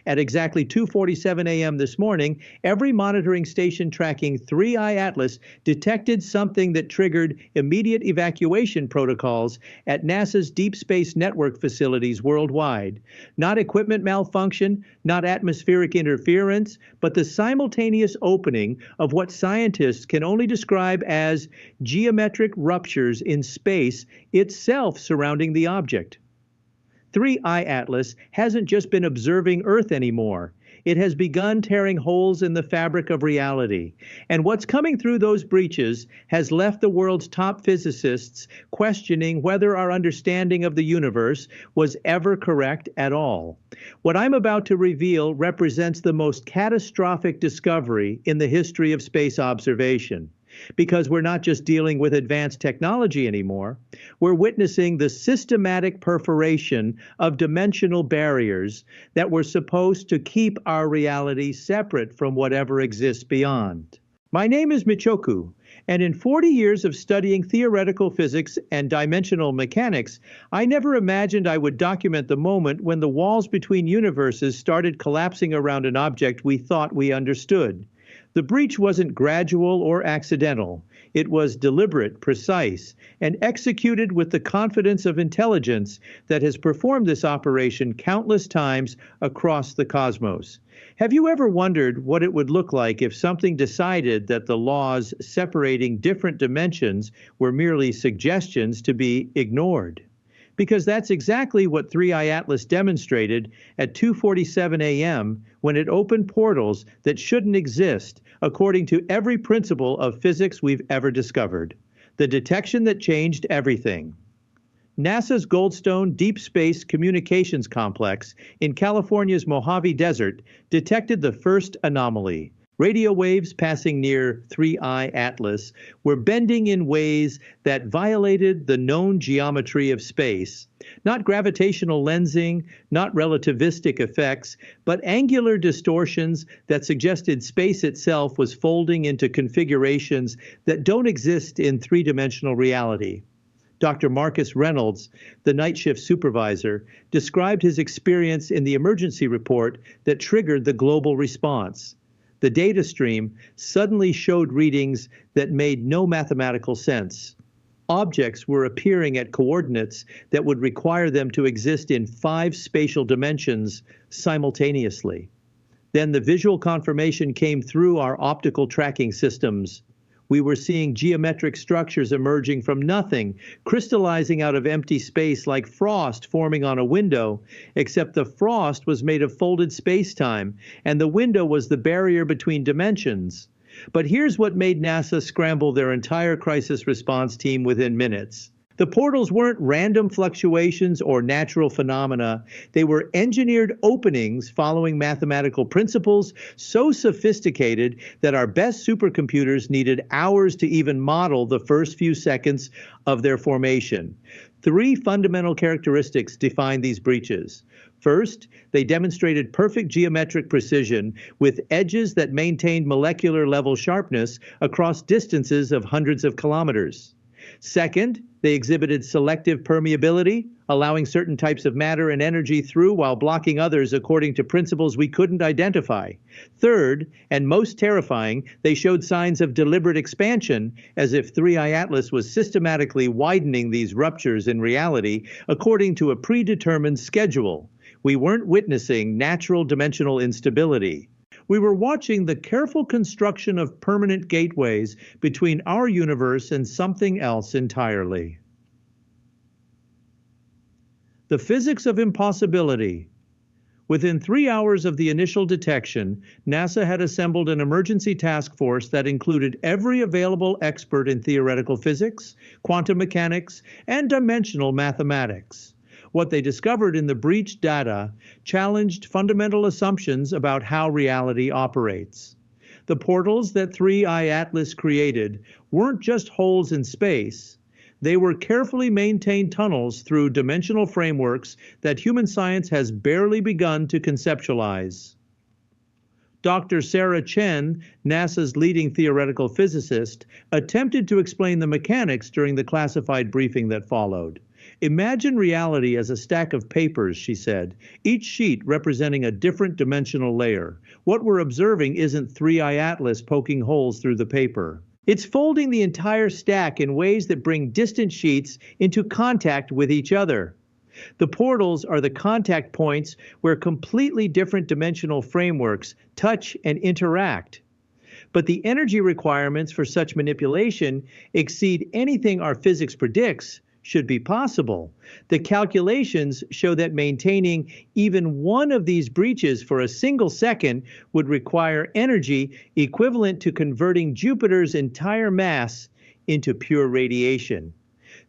At exactly 2:47 a.m. this morning, every monitoring station tracking 3I Atlas detected something that triggered immediate evacuation protocols at NASA's Deep Space Network facilities worldwide. Not equipment malfunction, not atmospheric interference, but the simultaneous opening of what scientists can only describe as geometric ruptures in space itself surrounding the object. 3I Atlas hasn't just been observing Earth anymore. It has begun tearing holes in the fabric of reality. And what's coming through those breaches has left the world's top physicists questioning whether our understanding of the universe was ever correct at all. What I'm about to reveal represents the most catastrophic discovery in the history of space observation. Because we're not just dealing with advanced technology anymore, we're witnessing the systematic perforation of dimensional barriers that were supposed to keep our reality separate from whatever exists beyond. My name is Michio Kaku, and in 40 years of studying theoretical physics and dimensional mechanics, I never imagined I would document the moment when the walls between universes started collapsing around an object we thought we understood. The breach wasn't gradual or accidental. It was deliberate, precise, and executed with the confidence of intelligence that has performed this operation countless times across the cosmos. Have you ever wondered what it would look like if something decided that the laws separating different dimensions were merely suggestions to be ignored? Because that's exactly what 3I Atlas demonstrated at 2:47 a.m. when it opened portals that shouldn't exist according to every principle of physics we've ever discovered. The detection that changed everything. NASA's Goldstone Deep Space Communications Complex in California's Mojave Desert detected the first anomaly. Radio waves passing near 3I Atlas were bending in ways that violated the known geometry of space. Not gravitational lensing, not relativistic effects, but angular distortions that suggested space itself was folding into configurations that don't exist in three-dimensional reality. Dr. Marcus Reynolds, the night shift supervisor, described his experience in the emergency report that triggered the global response. The data stream suddenly showed readings that made no mathematical sense. Objects were appearing at coordinates that would require them to exist in 5 spatial dimensions simultaneously. Then the visual confirmation came through our optical tracking systems. We were seeing geometric structures emerging from nothing, crystallizing out of empty space like frost forming on a window, except the frost was made of folded space-time, and the window was the barrier between dimensions. But here's what made NASA scramble their entire crisis response team within minutes. The portals weren't random fluctuations or natural phenomena. They were engineered openings following mathematical principles so sophisticated that our best supercomputers needed hours to even model the first few seconds of their formation. 3 fundamental characteristics define these breaches. First, they demonstrated perfect geometric precision with edges that maintained molecular level sharpness across distances of hundreds of kilometers. Second, they exhibited selective permeability, allowing certain types of matter and energy through while blocking others according to principles we couldn't identify. Third, and most terrifying, they showed signs of deliberate expansion, as if 3I Atlas was systematically widening these ruptures in reality according to a predetermined schedule. We weren't witnessing natural dimensional instability. We were watching the careful construction of permanent gateways between our universe and something else entirely. The physics of impossibility. Within 3 hours of the initial detection, NASA had assembled an emergency task force that included every available expert in theoretical physics, quantum mechanics, and dimensional mathematics. What they discovered in the breached data challenged fundamental assumptions about how reality operates. The portals that 3I Atlas created weren't just holes in space. They were carefully maintained tunnels through dimensional frameworks that human science has barely begun to conceptualize. Dr. Sarah Chen, NASA's leading theoretical physicist, attempted to explain the mechanics during the classified briefing that followed. Imagine reality as a stack of papers, she said, each sheet representing a different dimensional layer. What we're observing isn't 3i Atlas poking holes through the paper. It's folding the entire stack in ways that bring distant sheets into contact with each other. The portals are the contact points where completely different dimensional frameworks touch and interact. But the energy requirements for such manipulation exceed anything our physics predicts should be possible. The calculations show that maintaining even one of these breaches for a single second would require energy equivalent to converting Jupiter's entire mass into pure radiation.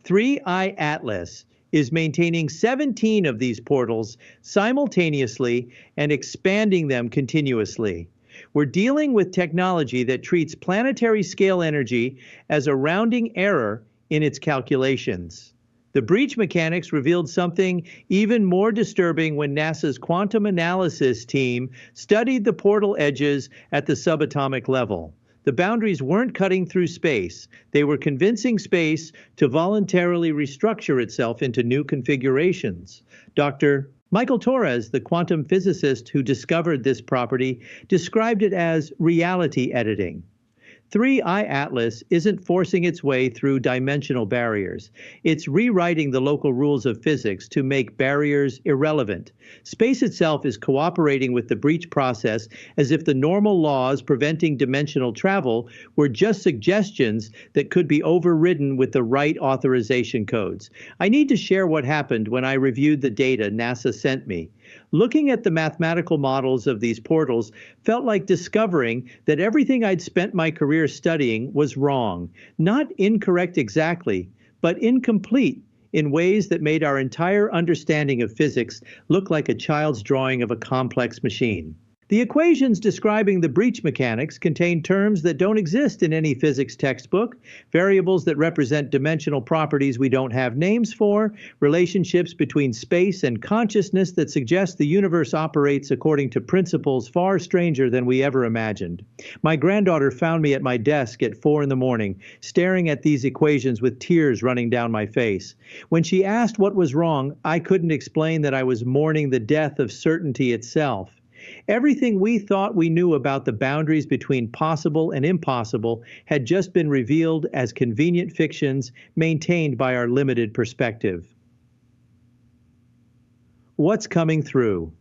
3i Atlas is maintaining 17 of these portals simultaneously and expanding them continuously. We're dealing with technology that treats planetary scale energy as a rounding error in its calculations. The breach mechanics revealed something even more disturbing when NASA's quantum analysis team studied the portal edges at the subatomic level. The boundaries weren't cutting through space. They were convincing space to voluntarily restructure itself into new configurations. Dr. Michael Torres, the quantum physicist who discovered this property, described it as reality editing. 3i Atlas isn't forcing its way through dimensional barriers. It's rewriting the local rules of physics to make barriers irrelevant. Space itself is cooperating with the breach process as if the normal laws preventing dimensional travel were just suggestions that could be overridden with the right authorization codes. I need to share what happened when I reviewed the data NASA sent me. Looking at the mathematical models of these portals felt like discovering that everything I'd spent my career studying was wrong. Not incorrect exactly, but incomplete in ways that made our entire understanding of physics look like a child's drawing of a complex machine. The equations describing the breach mechanics contain terms that don't exist in any physics textbook, variables that represent dimensional properties we don't have names for, relationships between space and consciousness that suggest the universe operates according to principles far stranger than we ever imagined. My granddaughter found me at my desk at 4 a.m, staring at these equations with tears running down my face. When she asked what was wrong, I couldn't explain that I was mourning the death of certainty itself. Everything we thought we knew about the boundaries between possible and impossible had just been revealed as convenient fictions maintained by our limited perspective. What's coming through?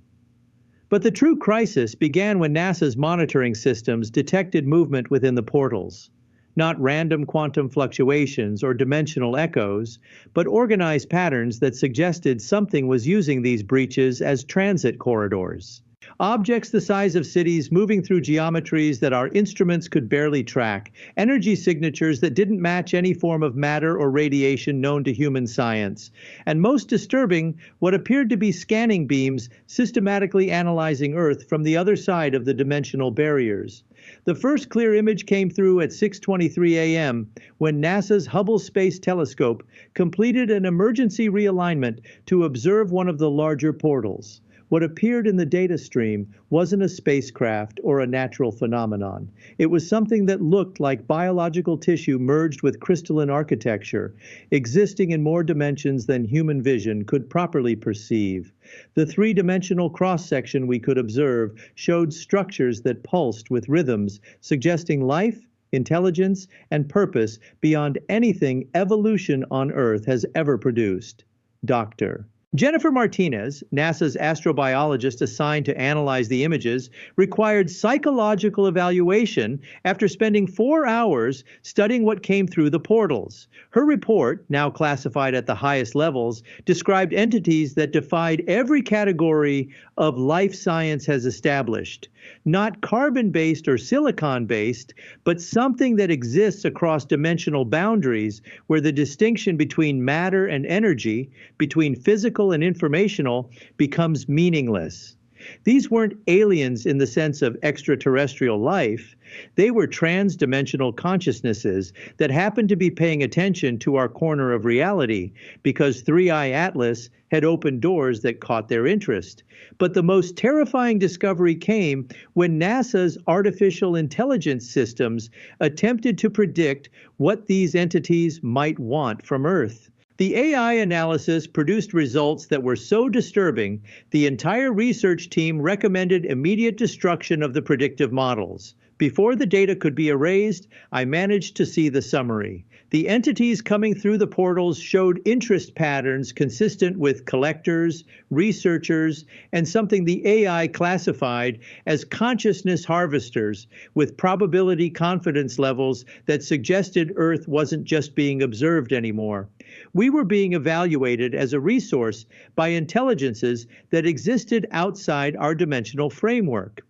But the true crisis began when NASA's monitoring systems detected movement within the portals. Not random quantum fluctuations or dimensional echoes, but organized patterns that suggested something was using these breaches as transit corridors. Objects the size of cities moving through geometries that our instruments could barely track, energy signatures that didn't match any form of matter or radiation known to human science, and most disturbing, what appeared to be scanning beams systematically analyzing Earth from the other side of the dimensional barriers. The first clear image came through at 6:23 a.m. when NASA's Hubble Space Telescope completed an emergency realignment to observe one of the larger portals. What appeared in the data stream wasn't a spacecraft or a natural phenomenon. It was something that looked like biological tissue merged with crystalline architecture, existing in more dimensions than human vision could properly perceive. The three-dimensional cross-section we could observe showed structures that pulsed with rhythms, suggesting life, intelligence, and purpose beyond anything evolution on Earth has ever produced. Dr. Jennifer Martinez, NASA's astrobiologist assigned to analyze the images, required psychological evaluation after spending 4 hours studying what came through the portals. Her report, now classified at the highest levels, described entities that defied every category of life science has established. Not carbon-based or silicon-based, but something that exists across dimensional boundaries where the distinction between matter and energy, between physical and informational, becomes meaningless. These weren't aliens in the sense of extraterrestrial life. They were trans-dimensional consciousnesses that happened to be paying attention to our corner of reality because 3i Atlas had opened doors that caught their interest. But the most terrifying discovery came when NASA's artificial intelligence systems attempted to predict what these entities might want from Earth. The AI analysis produced results that were so disturbing, the entire research team recommended immediate destruction of the predictive models. Before the data could be erased, I managed to see the summary. The entities coming through the portals showed interest patterns consistent with collectors, researchers, and something the AI classified as consciousness harvesters, with probability confidence levels that suggested Earth wasn't just being observed anymore. We were being evaluated as a resource by intelligences that existed outside our dimensional framework.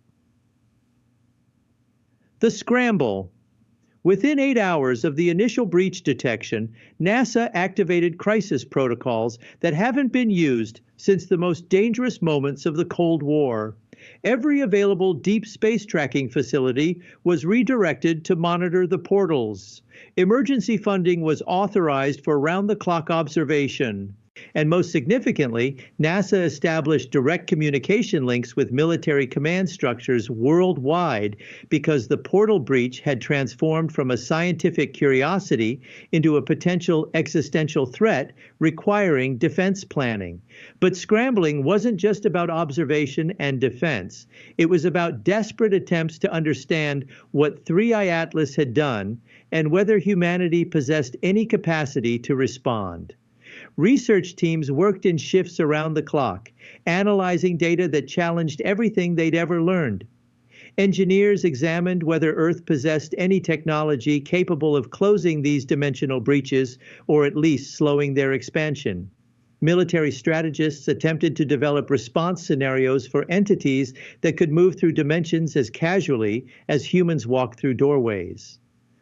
The scramble. Within 8 hours of the initial breach detection, NASA activated crisis protocols that haven't been used since the most dangerous moments of the Cold War. Every available deep space tracking facility was redirected to monitor the portals. Emergency funding was authorized for round-the-clock observation. And most significantly, NASA established direct communication links with military command structures worldwide because the portal breach had transformed from a scientific curiosity into a potential existential threat requiring defense planning. But scrambling wasn't just about observation and defense. It was about desperate attempts to understand what 3I Atlas had done and whether humanity possessed any capacity to respond. Research teams worked in shifts around the clock, analyzing data that challenged everything they'd ever learned. Engineers examined whether Earth possessed any technology capable of closing these dimensional breaches or at least slowing their expansion. Military strategists attempted to develop response scenarios for entities that could move through dimensions as casually as humans walk through doorways.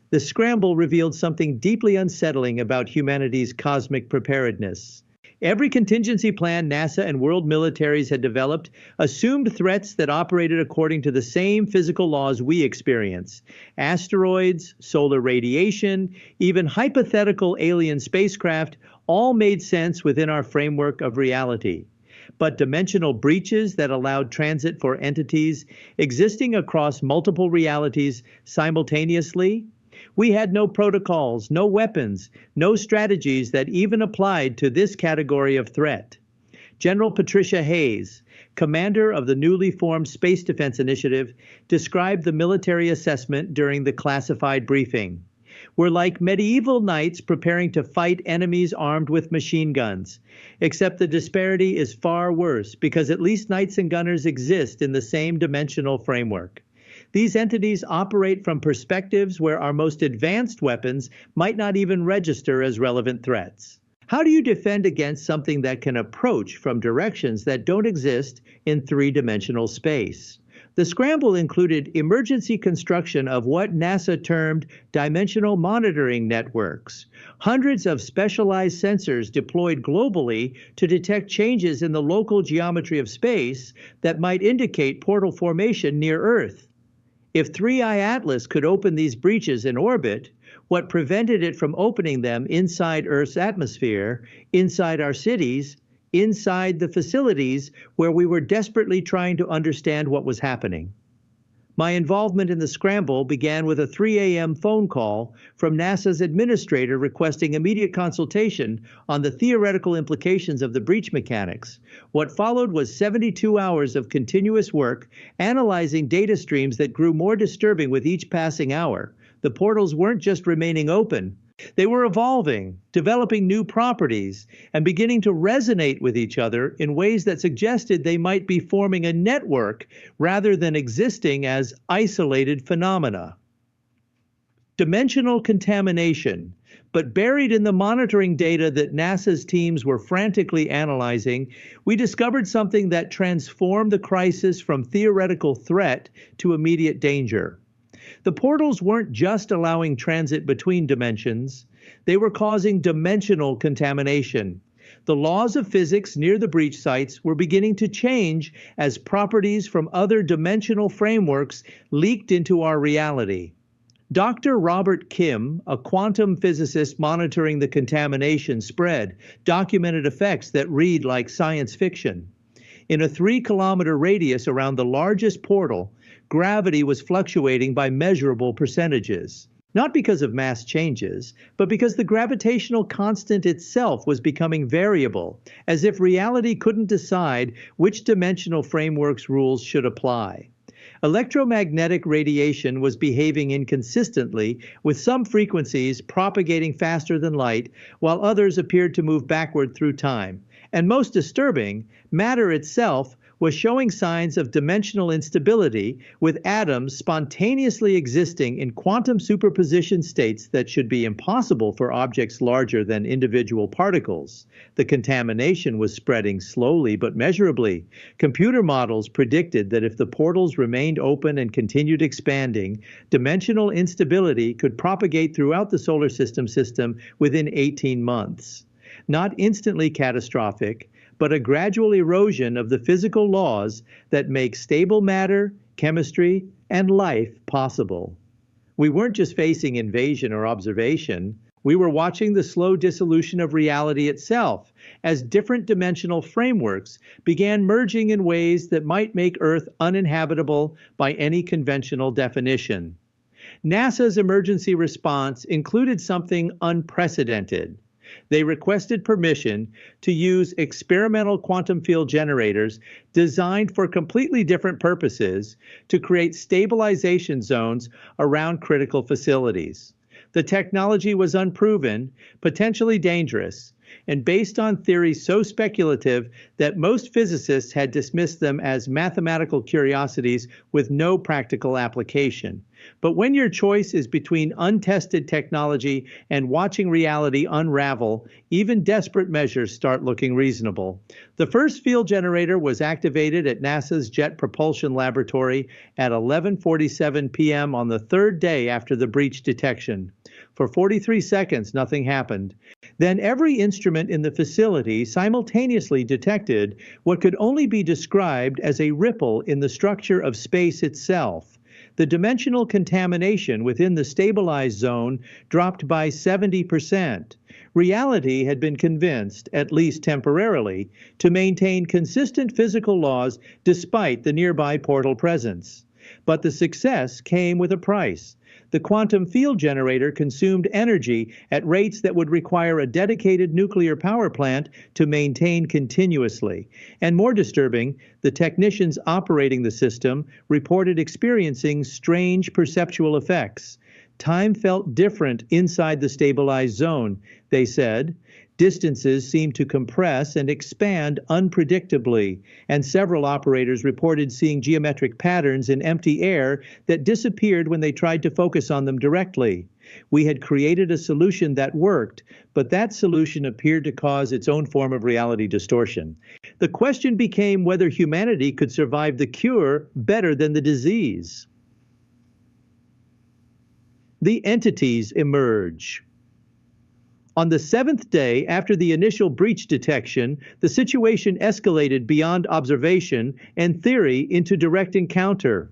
The scramble revealed something deeply unsettling about humanity's cosmic preparedness. Every contingency plan NASA and world militaries had developed assumed threats that operated according to the same physical laws we experience. Asteroids, solar radiation, even hypothetical alien spacecraft all made sense within our framework of reality. But dimensional breaches that allowed transit for entities existing across multiple realities simultaneously? We had no protocols, no weapons, no strategies that even applied to this category of threat. General Patricia Hayes, commander of the newly formed Space Defense Initiative, described the military assessment during the classified briefing. We're like medieval knights preparing to fight enemies armed with machine guns, except the disparity is far worse because at least knights and gunners exist in the same dimensional framework. These entities operate from perspectives where our most advanced weapons might not even register as relevant threats. How do you defend against something that can approach from directions that don't exist in three-dimensional space? The scramble included emergency construction of what NASA termed dimensional monitoring networks, hundreds of specialized sensors deployed globally to detect changes in the local geometry of space that might indicate portal formation near Earth. If 3I Atlas could open these breaches in orbit, what prevented it from opening them inside Earth's atmosphere, inside our cities, inside the facilities where we were desperately trying to understand what was happening? My involvement in the scramble began with a 3 a.m. phone call from NASA's administrator requesting immediate consultation on the theoretical implications of the breach mechanics. What followed was 72 hours of continuous work analyzing data streams that grew more disturbing with each passing hour. The portals weren't just remaining open. They were evolving, developing new properties, and beginning to resonate with each other in ways that suggested they might be forming a network rather than existing as isolated phenomena. Dimensional contamination. But buried in the monitoring data that NASA's teams were frantically analyzing, we discovered something that transformed the crisis from theoretical threat to immediate danger. The portals weren't just allowing transit between dimensions, they were causing dimensional contamination. The laws of physics near the breach sites were beginning to change as properties from other dimensional frameworks leaked into our reality. Dr. Robert Kim, a quantum physicist monitoring the contamination spread, documented effects that read like science fiction. In a 3-kilometer radius around the largest portal, gravity was fluctuating by measurable percentages. not because of mass changes, but because the gravitational constant itself was becoming variable, as if reality couldn't decide which dimensional framework's rules should apply. Electromagnetic radiation was behaving inconsistently, with some frequencies propagating faster than light, while others appeared to move backward through time. And most disturbing, matter itself was showing signs of dimensional instability, with atoms spontaneously existing in quantum superposition states that should be impossible for objects larger than individual particles. The contamination was spreading slowly but measurably. Computer models predicted that if the portals remained open and continued expanding, dimensional instability could propagate throughout the solar system within 18 months. Not instantly catastrophic, but a gradual erosion of the physical laws that make stable matter, chemistry, and life possible. We weren't just facing invasion or observation, we were watching the slow dissolution of reality itself as different dimensional frameworks began merging in ways that might make Earth uninhabitable by any conventional definition. NASA's emergency response included something unprecedented. They requested permission to use experimental quantum field generators designed for completely different purposes to create stabilization zones around critical facilities. The technology was unproven, potentially dangerous, and based on theories so speculative that most physicists had dismissed them as mathematical curiosities with no practical application. But when your choice is between untested technology and watching reality unravel, even desperate measures start looking reasonable. The first field generator was activated at NASA's Jet Propulsion Laboratory at 11:47 p.m. on the third day after the breach detection. For 43 seconds, nothing happened. Then every instrument in the facility simultaneously detected what could only be described as a ripple in the structure of space itself. The dimensional contamination within the stabilized zone dropped by 70%. Reality had been convinced, at least temporarily, to maintain consistent physical laws despite the nearby portal presence. But the success came with a price. The quantum field generator consumed energy at rates that would require a dedicated nuclear power plant to maintain continuously. And more disturbing, the technicians operating the system reported experiencing strange perceptual effects. Time felt different inside the stabilized zone, they said. Distances seemed to compress and expand unpredictably, and several operators reported seeing geometric patterns in empty air that disappeared when they tried to focus on them directly. We had created a solution that worked, but that solution appeared to cause its own form of reality distortion. The question became whether humanity could survive the cure better than the disease. The entities emerge. On the seventh day after the initial breach detection, the situation escalated beyond observation and theory into direct encounter.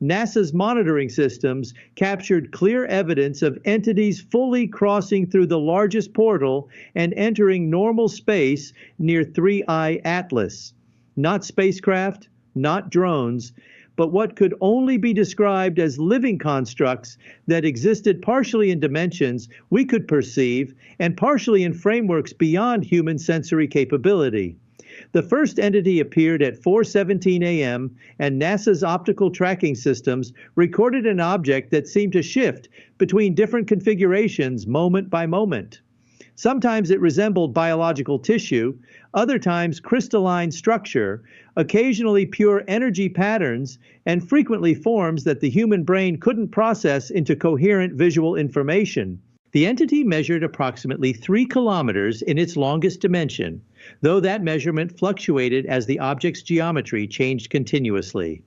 NASA's monitoring systems captured clear evidence of entities fully crossing through the largest portal and entering normal space near 3I Atlas. Not spacecraft, not drones, but what could only be described as living constructs that existed partially in dimensions we could perceive and partially in frameworks beyond human sensory capability. The first entity appeared at 4:17 a.m., and NASA's optical tracking systems recorded an object that seemed to shift between different configurations moment by moment. Sometimes it resembled biological tissue, other times crystalline structure, occasionally pure energy patterns, and frequently forms that the human brain couldn't process into coherent visual information. The entity measured approximately 3 kilometers in its longest dimension, though that measurement fluctuated as the object's geometry changed continuously.